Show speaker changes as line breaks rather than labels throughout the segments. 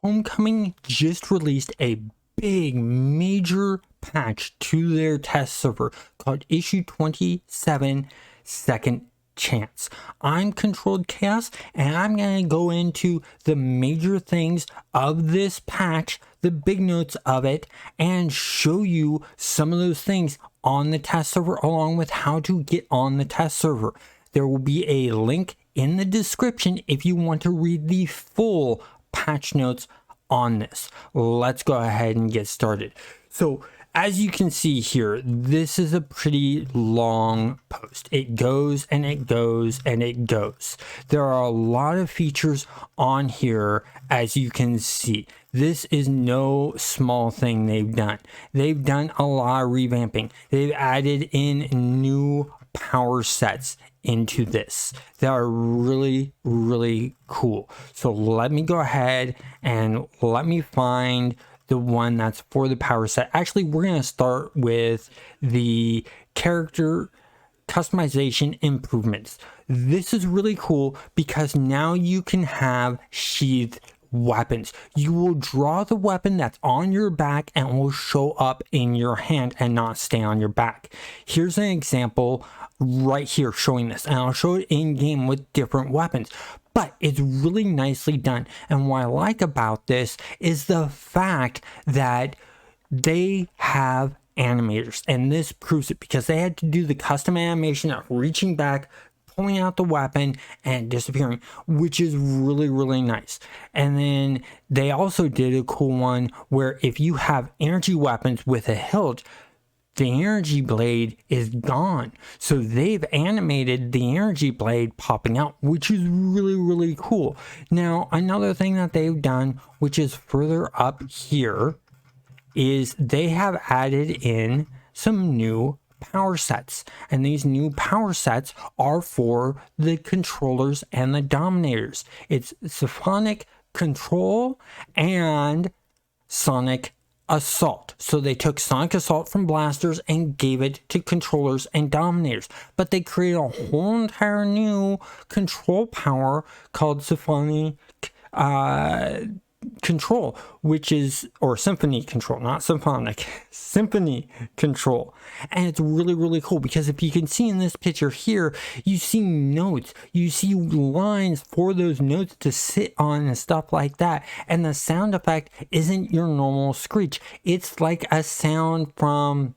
Homecoming just released a big major patch to their test server called issue 27 Second Chance. I'm Controlled Chaos, and I'm going to go into the major things of this patch, the big notes of it, and show you some of those things on the test server along with how to get on the test server. There will be a link in the description if you want to read the full patch notes on this. Let's go ahead and get started. So as you can see here, this is a pretty long post. It goes and it goes and it goes. There are a lot of features on here, as you can see. This is no small thing they've done. They've done a lot of revamping. They've added in new power sets into this that are really, really cool. So let me go ahead and let me find the one that's for the power set. Actually, we're going to start with the character customization improvements. This is really cool because now you can have sheathed weapons. You will draw the weapon that's on your back and it will show up in your hand and not stay on your back. Here's an example right here showing this, and I'll show it in game with different weapons. But it's really nicely done. And what I like about this is the fact that they have animators, and this proves it because they had to do the custom animation of reaching back, pulling out the weapon and disappearing, which is really, really nice. And then they also did a cool one where if you have energy weapons with a hilt, the energy blade is gone. So they've animated the energy blade popping out, which is really, really cool. Now, another thing that they've done, which is further up here, is they have added in some new power sets. And these new power sets are for the controllers and the dominators. It's Symphonic Control and Sonic Assault. So they took Sonic Assault from blasters and gave it to controllers and dominators, but they created a whole entire new control power called Symphonic Control, which is, or Symphony Control, not Symphonic, Symphony Control. And it's really, really cool because if you can see in this picture here, you see notes, you see lines for those notes to sit on and stuff like that. And the sound effect isn't your normal screech. It's like a sound from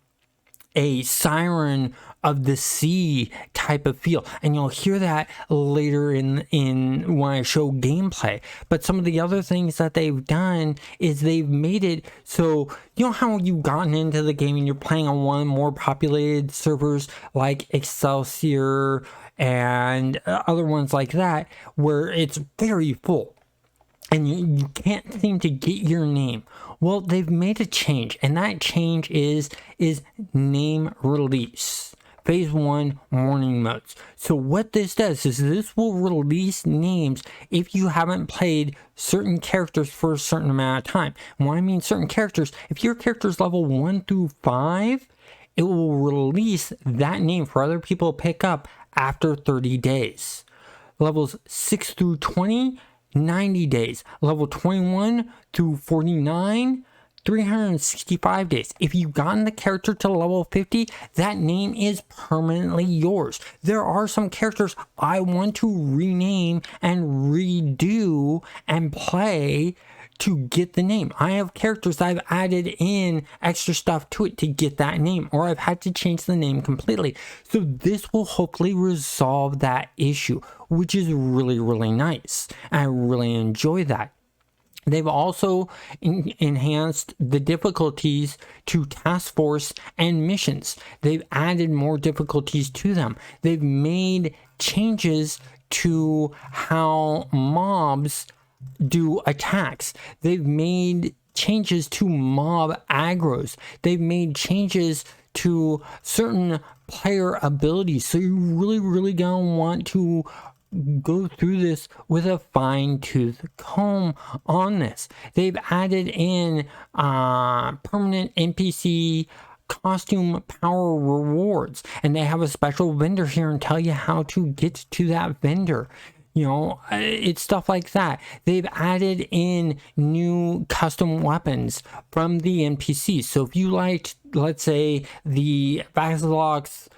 a siren of the sea type of feel, and you'll hear that later in when I show gameplay. But some of the other things that they've done is they've made it so, you know how you've gotten into the game and you're playing on one of the more populated servers like Excelsior and other ones like that, where it's very full and you can't seem to get your name. Well, they've made a change, and that change is name release. Phase 1 warning modes. So what this does is this will release names if you haven't played certain characters for a certain amount of time. And when I mean certain characters, if your character is level 1 through 5, it will release that name for other people to pick up after 30 days. Levels 6 through 20, 90 days. Level 21 through 49, 365 days. If you've gotten the character to level 50, that name is permanently yours. There are some characters I want to rename and redo and play to get the name. I have characters that I've added in extra stuff to it to get that name, or I've had to change the name completely. So this will hopefully resolve that issue, which is really, really nice. And I really enjoy that. They've also enhanced the difficulties to task force and missions. They've added more difficulties to them. They've made changes to how mobs do attacks. They've made changes to mob aggros. They've made changes to certain player abilities. So you really, really gonna want to go through this with a fine-tooth comb on this. They've added in permanent NPC costume power rewards, and they have a special vendor here and tell you how to get to that vendor. It's stuff like that. They've added in new custom weapons from the NPCs. So if you liked, let's say, the Vasilok's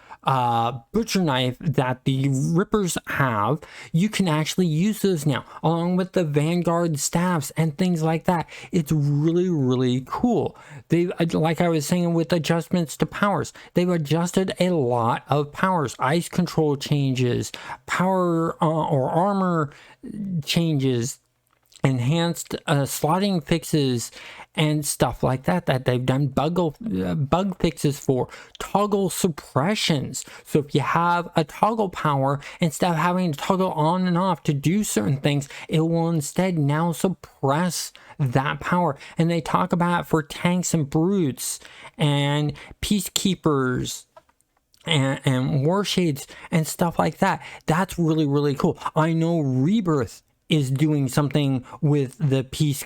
butcher knife that the Rippers have, you can actually use those now, along with the Vanguard staffs and things like that. It's really, really cool. They've, like I was saying, with adjustments to powers, they've adjusted a lot of powers, ice control changes, power or armor changes, enhanced slotting fixes and stuff like that they've done bug fixes for toggle suppressions. So if you have a toggle power, instead of having to toggle on and off to do certain things, it will instead now suppress that power. And they talk about it for tanks and brutes and peacekeepers and war shades and stuff like that. That's really, really cool. I know Rebirth is doing something with the peace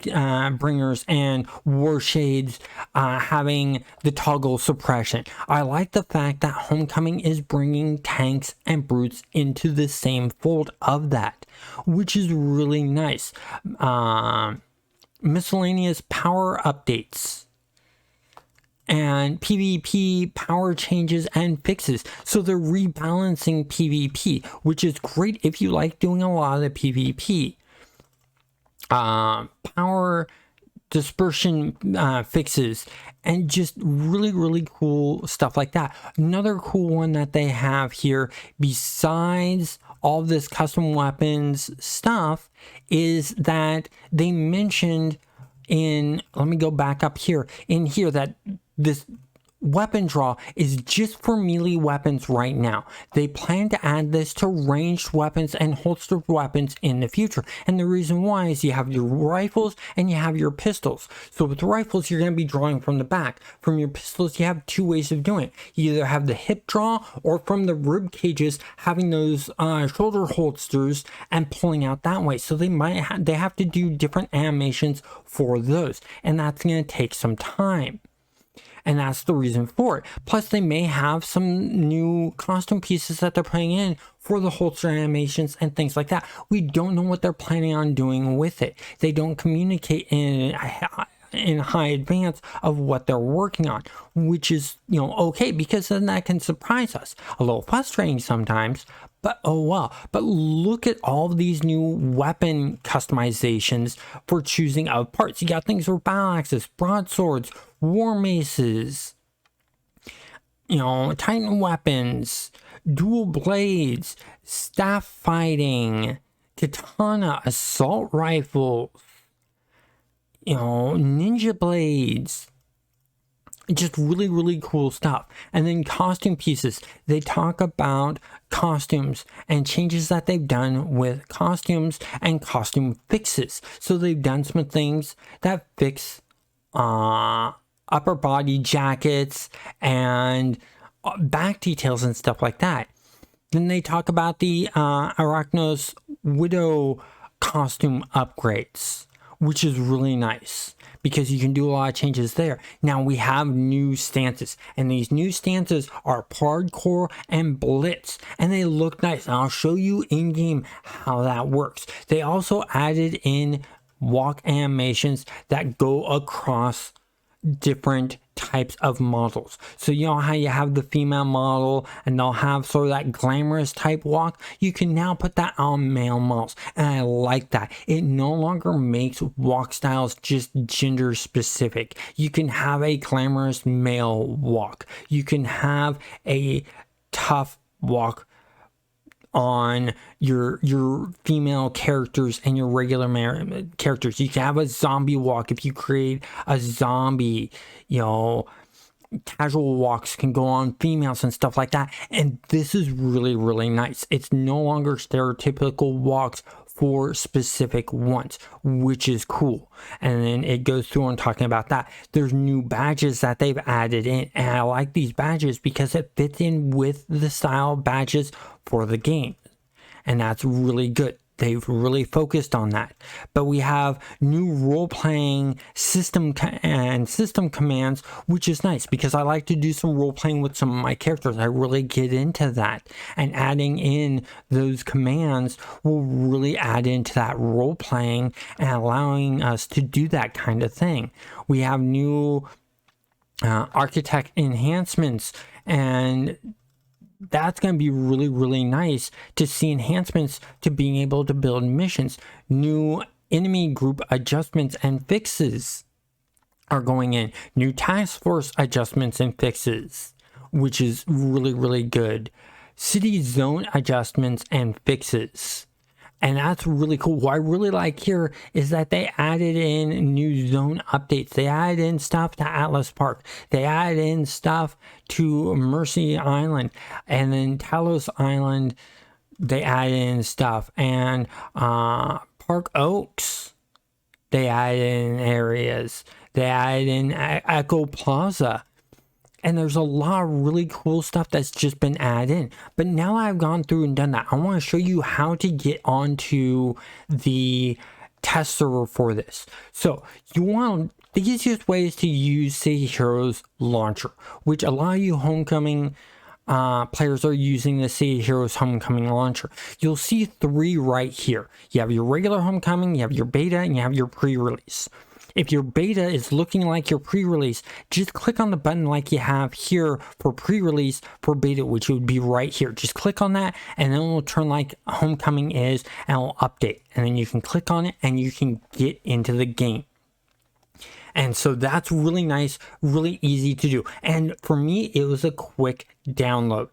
bringers and war shades having the toggle suppression. I like the fact that Homecoming is bringing tanks and brutes into the same fold of that, which is really nice. Miscellaneous power updates and PvP power changes and fixes. So they're rebalancing PvP, which is great if you like doing a lot of the PvP. Power dispersion fixes and just really, really cool stuff like that. Another cool one that they have here, besides all this custom weapons stuff, is that they mentioned let me go back up here, that this weapon draw is just for melee weapons right now. They plan to add this to ranged weapons and holstered weapons in the future. And the reason why is you have your rifles and you have your pistols. So with the rifles, you're going to be drawing from the back. From your pistols, you have two ways of doing it. You either have the hip draw, or from the rib cages, having those shoulder holsters and pulling out that way. So they have to do different animations for those, and that's going to take some time. And that's the reason for it. Plus, they may have some new costume pieces that they're putting in for the holster animations and things like that. We don't know what they're planning on doing with it. They don't communicate in high advance of what they're working on, which is, okay, because then that can surprise us. A little frustrating sometimes, but oh well. But look at all of these new weapon customizations for choosing of parts. You got things for battle axes, broadswords, war maces, Titan weapons, dual blades, staff fighting, katana, assault rifles, ninja blades. Just really, really cool stuff. And then costume pieces. They talk about costumes and changes that they've done with costumes and costume fixes. So they've done some things that fix upper body jackets and back details and stuff like that. Then they talk about the Arachnos Widow costume upgrades, which is really nice because you can do a lot of changes there. Now we have new stances, and these new stances are Hardcore and Blitz, and they look nice. And I'll show you in game how that works. They also added in walk animations that go across different types of models. So you know how you have the female model and they'll have sort of that glamorous type walk? You can now put that on male models, and I like that. It no longer makes walk styles just gender specific. You can have a glamorous male walk. You can have a tough walk on your female characters and your regular characters. You can have a zombie walk if you create a zombie, casual walks can go on females and stuff like that. And this is really, really nice. It's no longer stereotypical walks for specific ones, which is cool. And then it goes through on talking about that. There's new badges that they've added in, and I like these badges because it fits in with the style badges for the game, and that's really good. They've really focused on that. But we have new role-playing system commands, which is nice because I like to do some role-playing with some of my characters. I really get into that. And adding in those commands will really add into that role-playing and allowing us to do that kind of thing. We have new architect enhancements, and that's going to be really, really nice to see enhancements to being able to build missions. New enemy group adjustments and fixes are going in. New task force adjustments and fixes, which is really, really good. City zone adjustments and fixes. And that's really cool. What I really like here is that they added in new zone updates. They added in stuff to Atlas Park. They added in stuff to Mercy Island. And then Talos Island, they added in stuff. And Park Oaks, they added in areas. They added in Echo Plaza. And there's a lot of really cool stuff that's just been added in. But now that I've gone through and done that, I want to show you how to get onto the test server for this. So the easiest way is to use City Heroes Launcher, which a lot of you Homecoming players are using the City Heroes Homecoming Launcher. You'll see 3 right here. You have your regular Homecoming, you have your beta, and you have your pre-release. If your beta is looking like your pre-release, just click on the button like you have here for pre-release for beta, which would be right here. Just click on that and then it will turn like Homecoming is and it will update. And then you can click on it and you can get into the game. And so that's really nice, really easy to do. And for me, it was a quick download.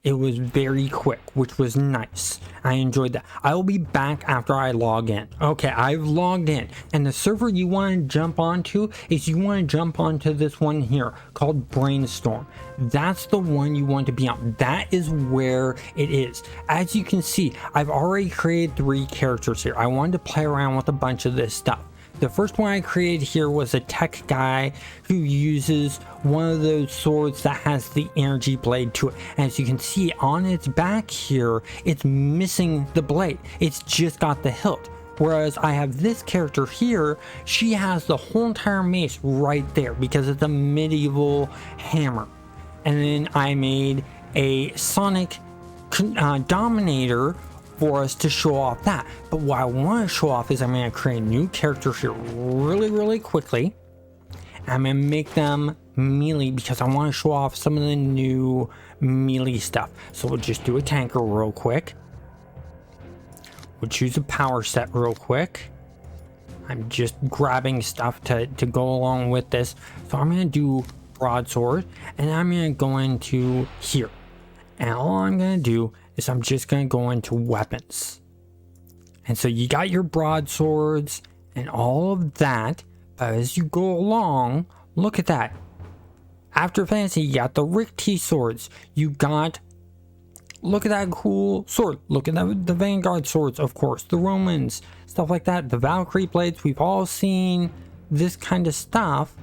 It was very quick, which was nice. I enjoyed that. I will be back after I log in. Okay, I've logged in. And the server you want to jump onto is you want to jump onto this one here called Brainstorm. That's the one you want to be on. That is where it is. As you can see, I've already created 3 characters here. I wanted to play around with a bunch of this stuff. The first one I created here was a tech guy who uses one of those swords that has the energy blade to it. And as you can see on its back here, it's missing the blade. It's just got the hilt. Whereas I have this character here, she has the whole entire mace right there because it's a medieval hammer. And then I made a Sonic Dominator for us to show off that. But what I want to show off is I'm going to create a new character here really, really quickly. I'm going to make them melee because I want to show off some of the new melee stuff. So we'll just do a tanker real quick. We'll choose a power set real quick. I'm just grabbing stuff to go along with this. So I'm going to do broadsword and I'm going to go into here. And all I'm going to do is I'm just going to go into weapons. And so you got your broadswords and all of that. But as you go along, look at that. After Fantasy, you got the Rick T swords. You got, look at that cool sword. Look at the Vanguard swords, of course. The Romans, stuff like that. The Valkyrie blades. We've all seen this kind of stuff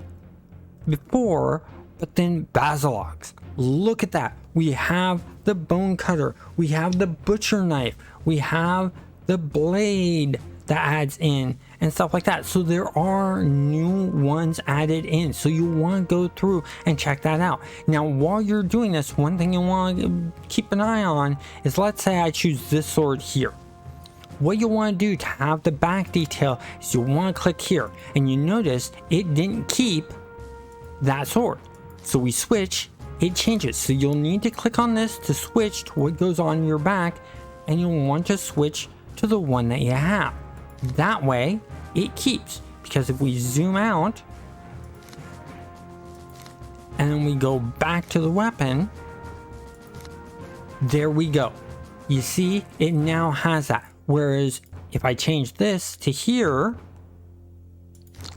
before. But then Basilogs. Look at that. We have the bone cutter. We have the butcher knife. We have the blade that adds in and stuff like that. So there are new ones added in. So you want to go through and check that out. Now, while you're doing this, one thing you want to keep an eye on is, let's say I choose this sword here. What you want to do to have the back detail is you want to click here. And you notice it didn't keep that sword. So we switch, it changes. So you'll need to click on this to switch to what goes on your back, and you'll want to switch to the one that you have. That way it keeps, because if we zoom out and then we go back to the weapon, there we go. You see, it now has that. Whereas if I change this to here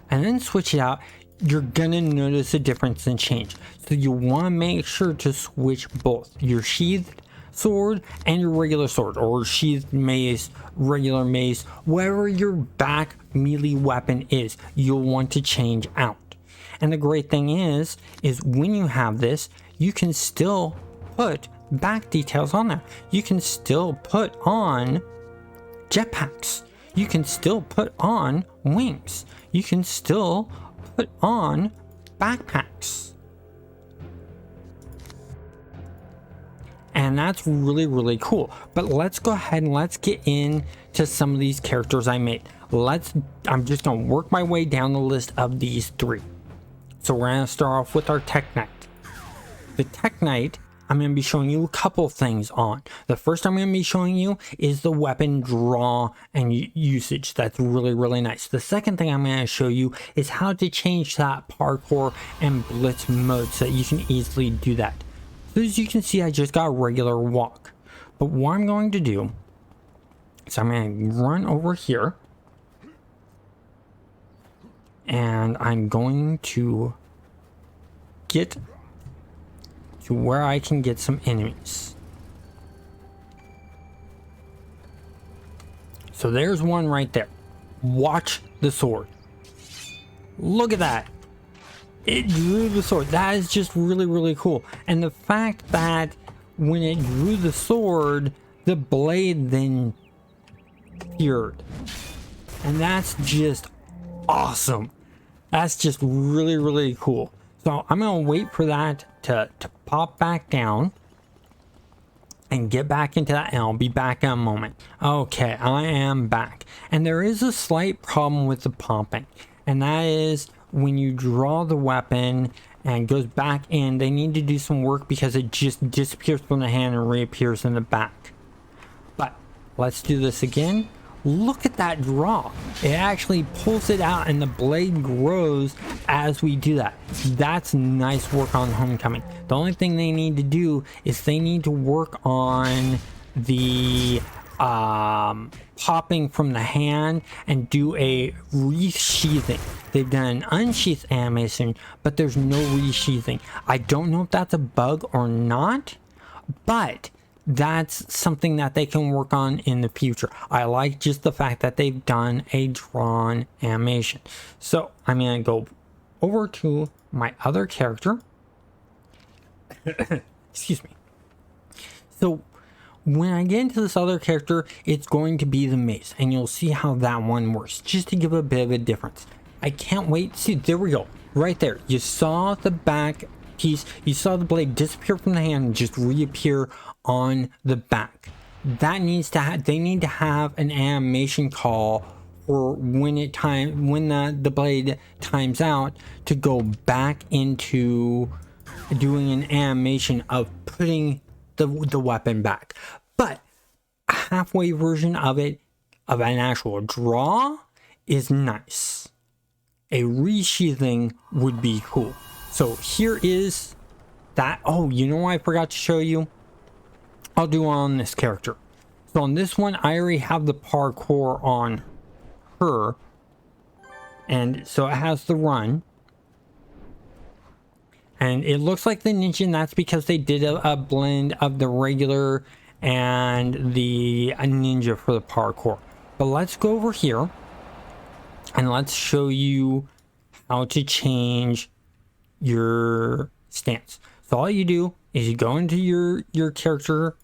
and then switch it out, you're gonna notice a difference in change. So you want to make sure to switch both your sheathed sword and your regular sword, or sheathed mace, regular mace, whatever your back melee weapon is, you'll want to change out. And the great thing is when you have this, you can still put back details on there. You can still put on jetpacks. You can still put on wings. You can still put on backpacks. And that's really, really cool. But let's go ahead and let's get into some of these characters I made. I'm just gonna work my way down the list of these three. So we're gonna start off with our Tech Knight. The Tech Knight, I'm going to be showing you a couple things on. The first I'm going to be showing you is the weapon draw and usage. That's really, really nice. The second thing I'm going to show you is how to change that parkour and blitz mode so that you can easily do that. So as you can see, I just got a regular walk. But what I'm going to do is I'm going to run over here. And I'm going to get to where I can get some enemies. So there's one right there. Watch the sword. Look at that. It drew the sword. That is just really, really cool. And the fact that when it drew the sword, the blade then appeared. And that's just awesome. That's just really, really cool. So I'm going to wait for that to pop back down and get back into that, and I'll be back in a moment. Okay, I am back. And there is a slight problem with the popping, and that is when you draw the weapon and goes back in, they need to do some work because it just disappears from the hand and reappears in the back. But let's do this again. Look at that draw. It actually pulls it out and the blade grows as we do that. That's nice work on Homecoming. The only thing they need to do is they need to work on the popping from the hand and do a resheathing. They've done an unsheath animation, but there's no resheathing. I don't know if that's a bug or not, but that's something that they can work on in the future. I like just the fact that they've done a drawn animation. So I'm going to go over to my other character. Excuse me. So when I get into this other character, it's going to be the mace, and you'll see how that one works, just to give a bit of a difference. I can't wait to see. There we go. Right there. You saw the back piece. You saw the blade disappear from the hand and just reappear on the back. That needs to they need to have an animation call for when the blade times out to go back into doing an animation of putting the weapon back. But a halfway version of it, of an actual draw, is nice. A resheathing would be cool. So here is that. Oh, you know what I forgot to show you? I'll do on this character. So on this one, I already have the parkour on her. And so it has the run. And it looks like the ninja, and that's because they did a blend of the regular and the ninja for the parkour. But let's go over here and let's show you how to change your stance. So all you do is you go into your character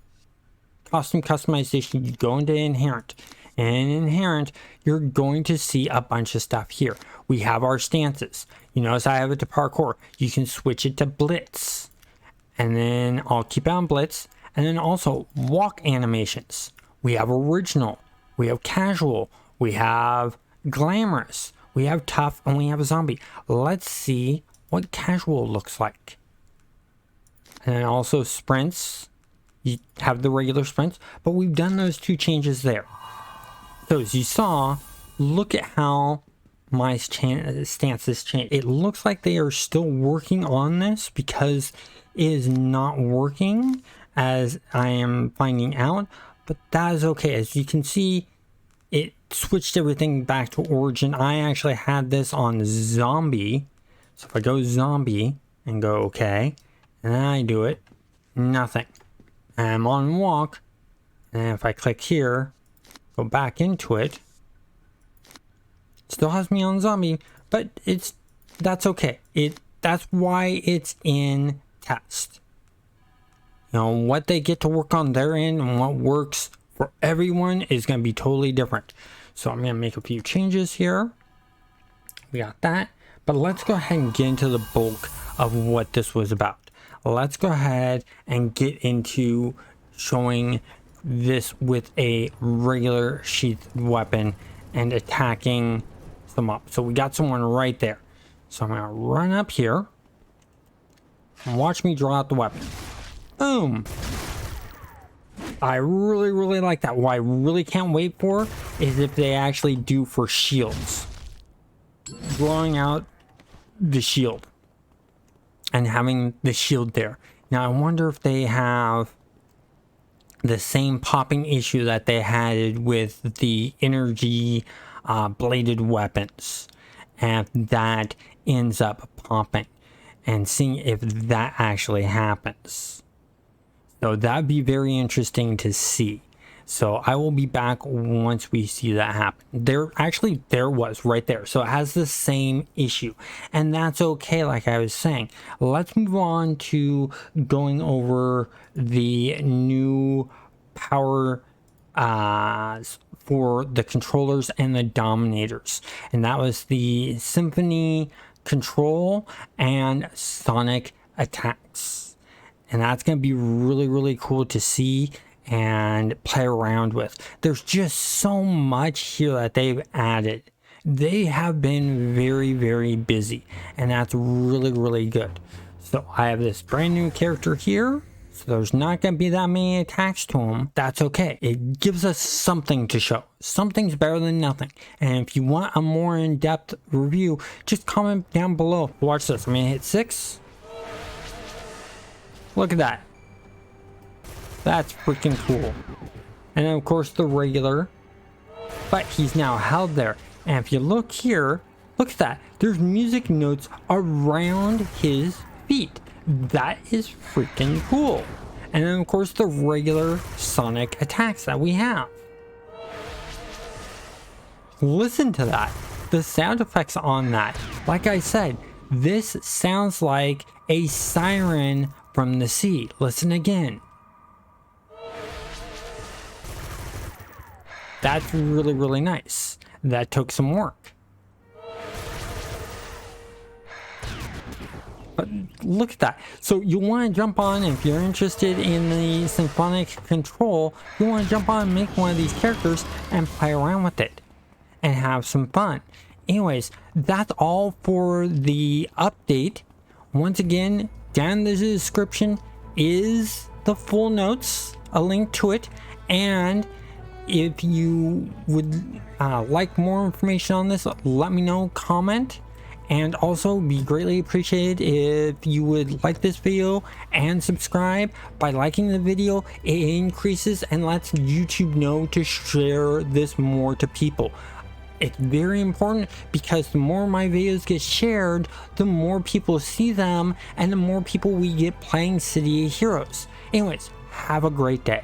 costume customization, you go into inherent, and in inherent you're going to see a bunch of stuff here. We have our stances. You notice I have it to parkour. You can switch it to blitz, and then I'll keep it on blitz. And then also walk animations. We have original, we have casual, we have glamorous, we have tough, and we have a zombie. Let's see what casual looks like. And then also sprints. You have the regular sprints, but we've done those two changes there. So as you saw, look at how my stance has changed. It looks like they are still working on this because it is not working, as I am finding out, but that is okay. As you can see, it switched everything back to origin. I actually had this on zombie. So if I go zombie and go okay, and then I do it, nothing. And I'm on walk, and if I click here, go back into it, still has me on zombie, but that's okay. That's why it's in test. You know, what they get to work on their end and what works for everyone is going to be totally different. So I'm going to make a few changes here. We got that. But let's go ahead and get into the bulk of what this was about. Let's go ahead and get into showing this with a regular sheath weapon and attacking them up. So we got someone right there. So I'm going to run up here and watch me draw out the weapon. Boom. I really like that. What I really can't wait for is if they actually do for shields. Drawing out the shield and having the shield there. Now I wonder if they have the same popping issue that they had with the energy bladed weapons, and that ends up popping, and seeing if that actually happens. So that'd be very interesting to see. So I will be back once we see that happen. There was right there. So it has the same issue, and that's okay. Like I was saying, let's move on to going over the new power for the controllers and the dominators. And that was the Symphony Control and Sonic Attacks. And that's going to be really cool to see and play around with. There's just so much here that they've added. They have been very busy, and that's really good. So I have this brand new character here, so there's not going to be that many attacks to him. That's okay. It gives us something to show. Something's better than nothing. And if you want a more in-depth review, just comment down below. Watch this. I'm going to hit 6. Look at that. That's freaking cool. And then of course the regular, but he's now held there. And if you look here, look at that. There's music notes around his feet. That is freaking cool. And then of course the regular Sonic attacks that we have. Listen to that. The sound effects on that. Like I said, this sounds like a siren from the sea. Listen again. That's really nice. That took some work. But look at that. So you want to jump on, if you're interested in the symphonic control, you want to jump on and make one of these characters and play around with it and have some fun. Anyways, that's all for the update. Once again, down in the description is the full notes, a link to it, and if you would like more information on this, let me know, comment, and also be greatly appreciated if you would like this video and subscribe. By liking the video, it increases and lets YouTube know to share this more to people. It's very important because the more my videos get shared, the more people see them and the more people we get playing City of Heroes. Anyways, have a great day.